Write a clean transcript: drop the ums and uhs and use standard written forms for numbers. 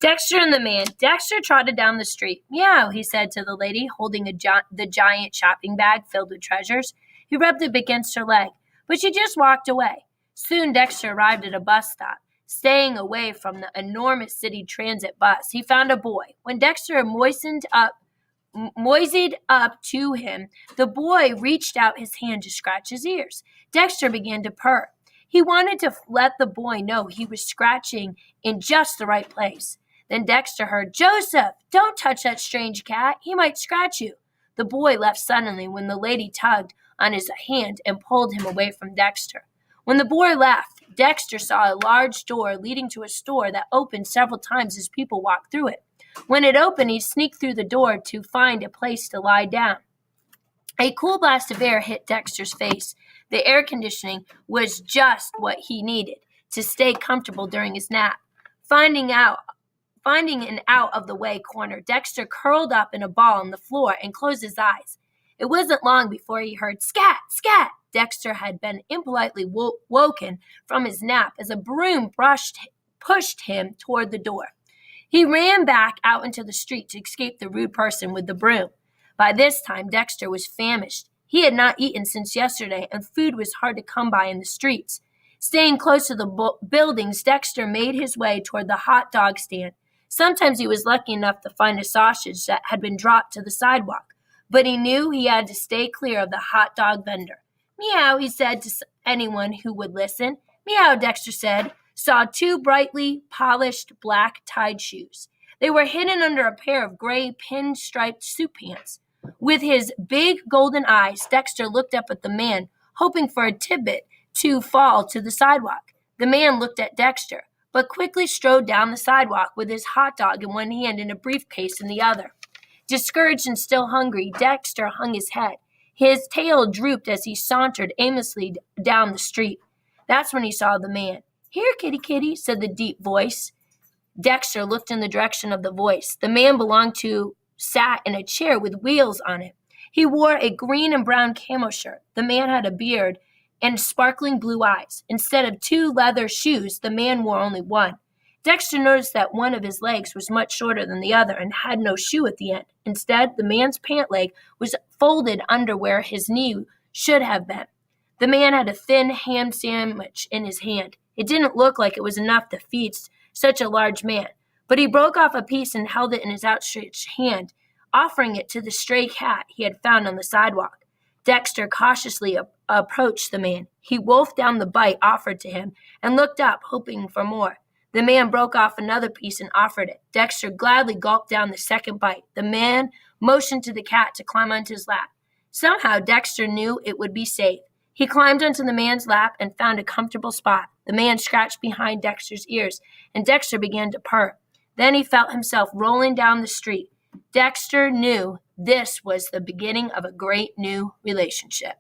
Dexter and the man. Dexter trotted down the street. Meow, he said to the lady, holding the giant shopping bag filled with treasures. He rubbed it against her leg, but she just walked away. Soon Dexter arrived at a bus stop. Staying away from the enormous city transit bus, he found a boy. When Dexter moseyed up to him, the boy reached out his hand to scratch his ears. Dexter began to purr. He wanted to let the boy know he was scratching in just the right place. Then Dexter heard, "Joseph, don't touch that strange cat. He might scratch you." The boy left suddenly when the lady tugged on his hand and pulled him away from Dexter. When the boy left, Dexter saw a large door leading to a store that opened several times as people walked through it. When it opened, he sneaked through the door to find a place to lie down. A cool blast of air hit Dexter's face. The air conditioning was just what he needed to stay comfortable during his nap. Finding an out-of-the-way corner, Dexter curled up in a ball on the floor and closed his eyes. It wasn't long before he heard scat, scat. Dexter had been impolitely woken from his nap as a broom pushed him toward the door. He ran back out into the street to escape the rude person with the broom. By this time, Dexter was famished. He had not eaten since yesterday, and food was hard to come by in the streets. Staying close to the buildings, Dexter made his way toward the hot dog stand. Sometimes he was lucky enough to find a sausage that had been dropped to the sidewalk, but he knew he had to stay clear of the hot dog vendor. Meow, he said to anyone who would listen. Meow, Dexter said, saw two brightly polished black tide shoes. They were hidden under a pair of gray pinstriped suit pants. With his big golden eyes, Dexter looked up at the man, hoping for a tidbit to fall to the sidewalk. The man looked at Dexter, but quickly strode down the sidewalk with his hot dog in one hand and a briefcase in the other. Discouraged and still hungry, Dexter hung his head. His tail drooped as he sauntered aimlessly down the street. That's when he saw the man. "Here, kitty, kitty," said the deep voice. Dexter looked in the direction of the voice. The man sat in a chair with wheels on it. He wore a green and brown camo shirt. The man had a beard and sparkling blue eyes. Instead of two leather shoes, the man wore only one. Dexter noticed that one of his legs was much shorter than the other and had no shoe at the end. Instead, the man's pant leg was folded under where his knee should have been. The man had a thin ham sandwich in his hand. It didn't look like it was enough to feed such a large man, but he broke off a piece and held it in his outstretched hand, offering it to the stray cat he had found on the sidewalk. Dexter cautiously approached the man. He wolfed down the bite offered to him and looked up, hoping for more. The man broke off another piece and offered it. Dexter gladly gulped down the second bite. The man motioned to the cat to climb onto his lap. Somehow, Dexter knew it would be safe. He climbed onto the man's lap and found a comfortable spot. The man scratched behind Dexter's ears, and Dexter began to purr. Then he felt himself rolling down the street. Dexter knew this was the beginning of a great new relationship.